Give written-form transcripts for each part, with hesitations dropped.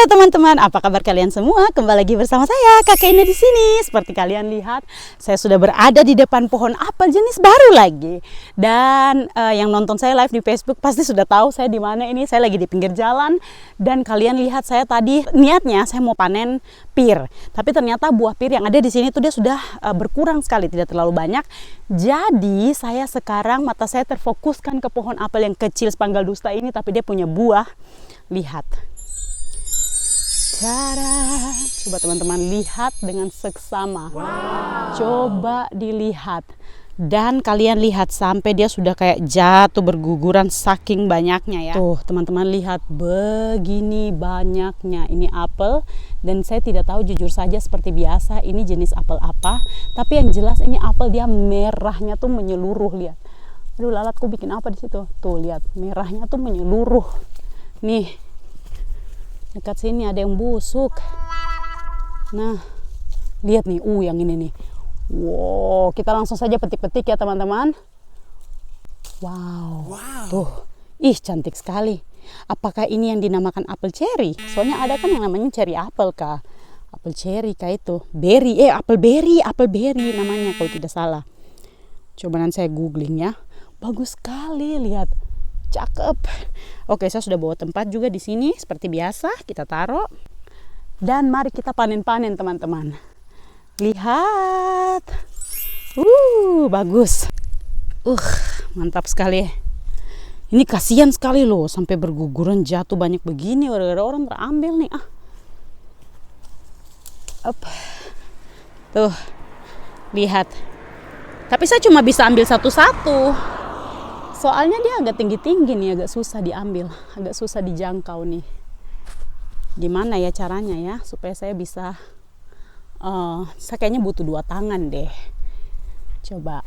Teman-teman, apa kabar kalian semua? Kembali lagi bersama saya, Kakak Ina di sini. Seperti kalian lihat, saya sudah berada di depan pohon apel jenis baru lagi. Dan yang nonton saya live di Facebook pasti sudah tahu saya di mana ini. Saya lagi di pinggir jalan dan kalian lihat saya tadi niatnya saya mau panen pir. Tapi ternyata buah pir yang ada di sini tuh dia sudah berkurang sekali, tidak terlalu banyak. Jadi saya sekarang mata saya terfokuskan ke pohon apel yang kecil sepanggal dusta ini, tapi dia punya buah. Lihat. Coba teman-teman lihat dengan seksama. Coba dilihat. Dan kalian lihat sampai dia sudah kayak jatuh berguguran saking banyaknya ya. Tuh teman-teman lihat begini banyaknya ini apel. Dan saya tidak tahu jujur saja seperti biasa ini jenis apel apa. Tapi yang jelas ini apel dia merahnya tuh menyeluruh, lihat. Aduh lalatku bikin apa di situ? Tuh lihat merahnya tuh menyeluruh. Nih. Dekat sini ada yang busuk. Nah, lihat nih, yang ini nih. Wow, kita langsung saja petik-petik ya teman-teman. Wow. Tuh, cantik sekali. Apakah ini yang dinamakan apel cherry? Soalnya ada kan yang namanya cherry apel kah? Apel cherry kah itu? Berry, apel berry namanya kalau tidak salah. Coba nanti saya googling ya. Bagus sekali, lihat. Cakep. Oke, saya sudah bawa tempat juga di sini seperti biasa kita taruh. Dan mari kita panen-panen teman-teman. Lihat. Bagus. Mantap sekali. Ini kasihan sekali loh sampai berguguran jatuh banyak begini, orang terambil nih. Tuh. Lihat. Tapi saya cuma bisa ambil satu-satu. Soalnya dia agak tinggi-tinggi nih, agak susah diambil, agak susah dijangkau nih. Gimana ya caranya ya supaya saya bisa, saya kayaknya butuh 2 tangan deh. Coba,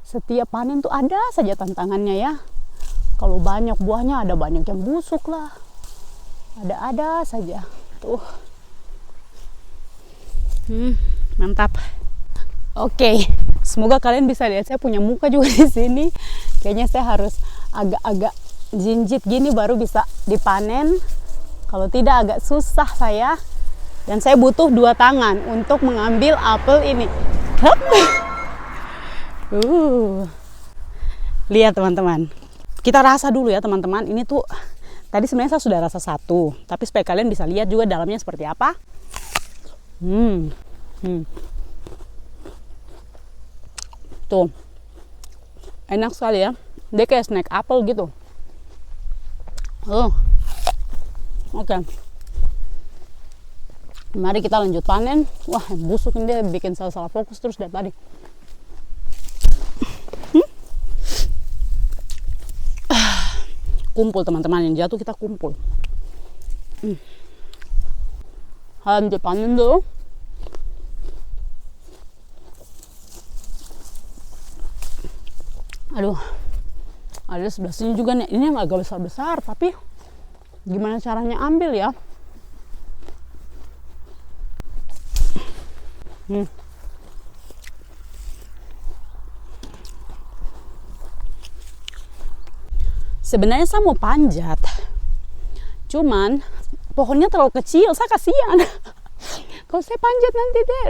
setiap panen tuh ada saja tantangannya ya. Kalau banyak buahnya ada banyak yang busuk lah, ada saja. Tuh, mantap. Oke, semoga kalian bisa lihat saya punya muka juga di sini. Kayaknya saya harus agak-agak jinjit gini baru bisa dipanen. Kalau tidak agak susah saya. Dan saya butuh 2 tangan untuk mengambil apel ini. Lihat teman-teman. Kita rasa dulu ya teman-teman. Ini tuh tadi sebenarnya saya sudah rasa 1, tapi supaya kalian bisa lihat juga dalamnya seperti apa. Tuh, enak sekali ya. Dia kayak snack apel gitu. Oke. Mari kita lanjut panen. Wah, yang busuk ini dia bikin salah fokus terus dari tadi. Kumpul teman-teman, yang jatuh kita kumpul. Lanjut panen dulu. Aduh, ada sebelah sini juga nih. Ini yang agak besar-besar, tapi gimana caranya ambil ya? Sebenarnya saya mau panjat, cuman pohonnya terlalu kecil, saya kasihan. Kalau saya panjat nanti deh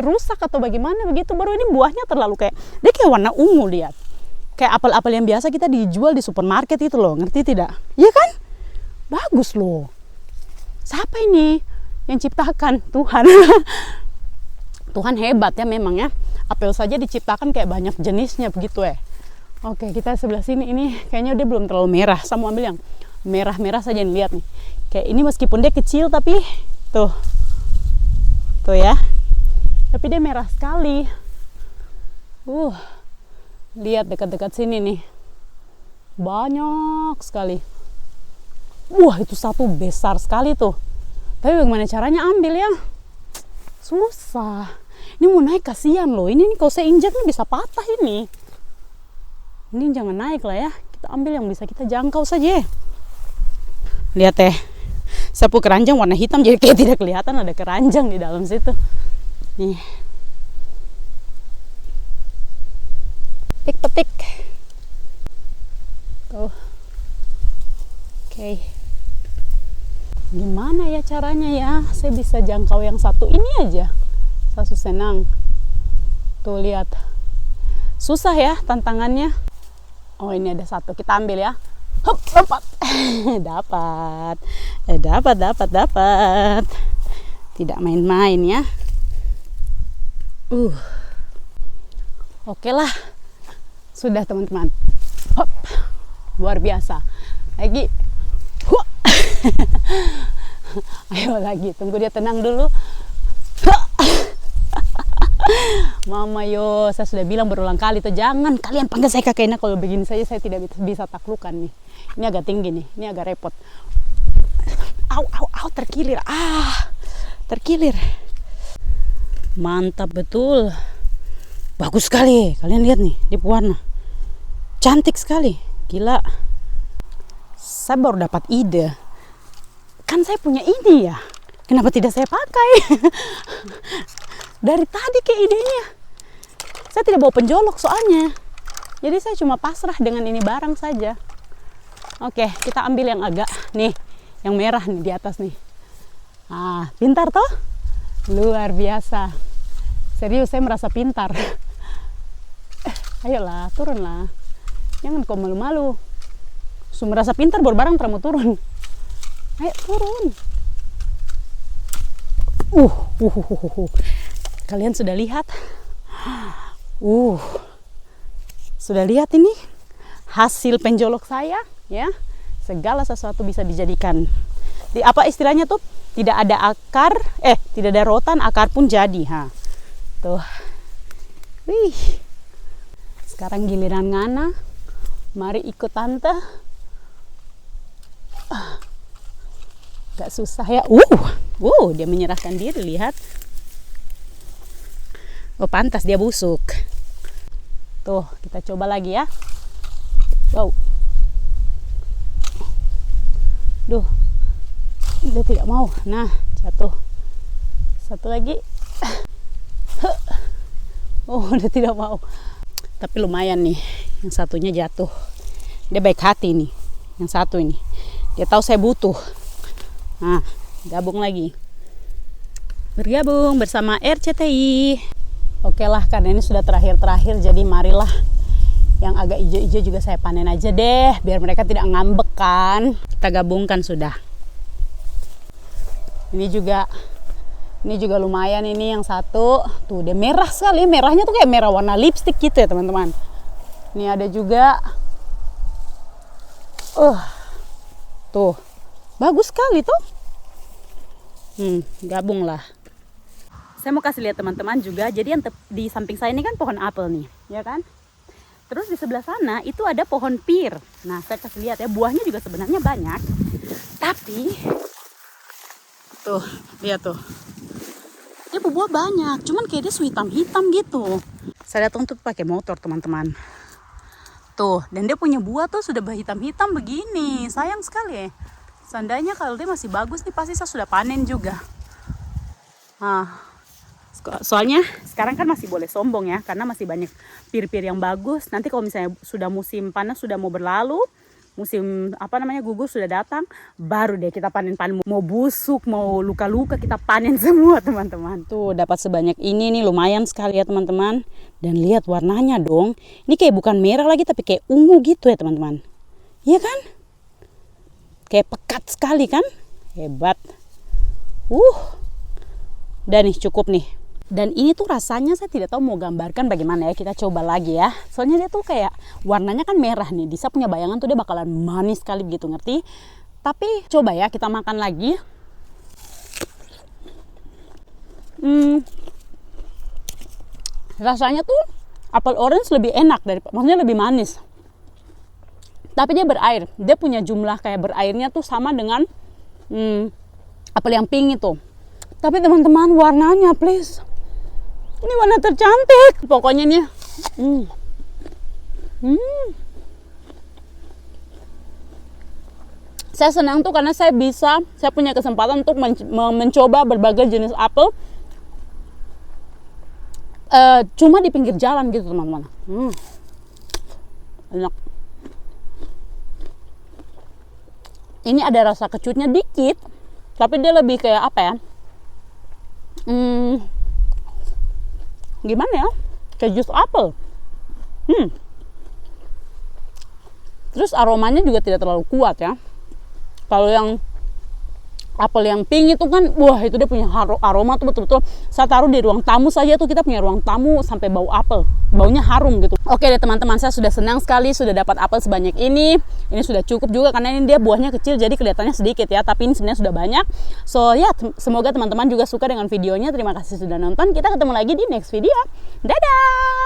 rusak atau bagaimana begitu. Baru ini buahnya terlalu dia kayak warna ungu, lihat. Kayak apel-apel yang biasa kita dijual di supermarket itu loh, ngerti tidak? Iya kan? Bagus loh. Siapa ini yang ciptakan? Tuhan. Tuhan hebat ya memang ya. Apel saja diciptakan kayak banyak jenisnya begitu ya. Oke, kita sebelah sini ini kayaknya dia belum terlalu merah. Saya mau ambil yang merah-merah saja nih, lihat nih. Kayak ini meskipun dia kecil tapi tuh ya. Tapi dia merah sekali. Lihat dekat-dekat sini nih. Banyak sekali. Wah, itu satu besar sekali tuh. Tapi bagaimana caranya ambil ya? Susah. Ini mau naik kasihan loh. Ini nih, kalau saya injak nih bisa patah ini. Ini jangan naik lah ya. Kita ambil yang bisa kita jangkau saja. Lihat teh, sapu keranjang warna hitam jadi kayak tidak kelihatan ada keranjang di dalam situ. Nih. Petik-petik. Tuh. Oke. Gimana ya caranya ya? Saya bisa jangkau yang satu ini aja. Saya senang. Tuh lihat. Susah ya tantangannya. Oh, ini ada satu. Kita ambil ya. Hup, lompat. Dapat. Tidak main-main ya. Oke lah. Sudah teman-teman. Hop. Luar biasa. Lagi. Ayo lagi. Tunggu dia tenang dulu. Mama yo, saya sudah bilang berulang kali tuh jangan kalian panggil saya kakak Ina, kalau begini saja saya tidak bisa taklukkan nih. Ini agak tinggi nih, ini agak repot. Au, terkilir. Terkilir. Mantap betul. Bagus sekali. Kalian lihat nih, dia warna. Cantik sekali. Gila. Saya baru dapat ide. Kan saya punya ini ya. Kenapa tidak saya pakai? Dari tadi kayak idenya. Saya tidak bawa penjolok soalnya. Jadi saya cuma pasrah dengan ini barang saja. Oke, kita ambil yang agak nih, yang merah nih di atas nih. Pintar toh? Luar biasa. Serius, saya merasa pintar. Ayolah, turunlah. Jangan kau malu-malu. Merasa pintar baru barang mau turun. Ayo turun. Kalian sudah lihat? Sudah lihat ini hasil penjolok saya ya. Segala sesuatu bisa dijadikan. Apa istilahnya tuh? Tidak ada akar, tidak ada rotan, akar pun jadi. Tuh. Wih. Sekarang giliran Ngana. Mari ikut tante. Gak susah ya. Dia menyerahkan diri, lihat. Oh, pantas dia busuk. Tuh, kita coba lagi ya. Wow. Duh. Dia tidak mau. Nah, jatuh. Satu lagi. Dia tidak mau. Tapi lumayan nih. Yang satunya jatuh. Dia baik hati nih. Yang satu ini. Dia tahu saya butuh. Nah, gabung lagi. Bergabung bersama RCTI. Oke lah, karena ini sudah terakhir-terakhir, jadi marilah yang agak hijau-hijau juga saya panen aja deh, biar mereka tidak ngambek kan. Kita gabungkan sudah. Ini juga lumayan ini yang satu. Tuh, dia merah sekali. Merahnya tuh kayak merah warna lipstick gitu ya teman-teman. Ini ada juga. Tuh, bagus sekali tuh. Gabung lah. Saya mau kasih lihat teman-teman juga. Jadi yang di samping saya ini kan pohon apel nih, ya kan? Terus di sebelah sana itu ada pohon pir. Nah, saya kasih lihat ya, buahnya juga sebenarnya banyak. Tapi tuh, lihat tuh. Dia berbuah banyak, cuman kayak dia hitam-hitam gitu. Saya datang tuh pakai motor, teman-teman. Tuh, dan dia punya buah tuh sudah hitam-hitam begini. Sayang sekali ya. Seandainya kalau dia masih bagus nih, pasti saya sudah panen juga. Soalnya sekarang kan masih boleh sombong ya, karena masih banyak pir-pir yang bagus. Nanti kalau misalnya sudah musim panas, sudah mau berlalu, musim gugur sudah datang, baru deh kita panen-panen. Mau busuk, mau luka-luka, kita panen semua teman-teman. Tuh, dapat sebanyak ini nih, lumayan sekali ya teman-teman. Dan lihat warnanya dong. Ini kayak bukan merah lagi, tapi kayak ungu gitu ya teman-teman. Iya kan? Kayak pekat sekali kan? Hebat. Dan nih cukup nih. Dan ini tuh rasanya saya tidak tahu mau gambarkan bagaimana ya. Kita coba lagi ya. Soalnya dia tuh kayak warnanya kan merah nih. Disa punya bayangan tuh dia bakalan manis sekali begitu, ngerti? Tapi coba ya kita makan lagi. Rasanya tuh apel orange lebih enak maksudnya lebih manis. Tapi dia berair. Dia punya jumlah kayak berairnya tuh sama dengan apel yang pink itu. Tapi teman-teman, warnanya please. Ini warna tercantik. Pokoknya nih. Saya senang tuh karena saya punya kesempatan untuk mencoba berbagai jenis apel. Cuma di pinggir jalan gitu teman-teman. Enak. Ini ada rasa kecutnya dikit, tapi dia lebih kayak apa ya? Gimana ya? Kayak jus apel. Terus aromanya juga tidak terlalu kuat ya. Kalau yang apel yang pink itu kan, wah itu dia punya aroma tuh betul-betul. Saya taruh di ruang tamu saja tuh, kita punya ruang tamu sampai bau apel, baunya harum gitu. Oke deh teman-teman, saya sudah senang sekali sudah dapat apel sebanyak ini. Ini sudah cukup juga karena ini dia buahnya kecil jadi kelihatannya sedikit ya, tapi ini sebenarnya sudah banyak. So ya, semoga teman-teman juga suka dengan videonya. Terima kasih sudah nonton. Kita ketemu lagi di next video. Dadah.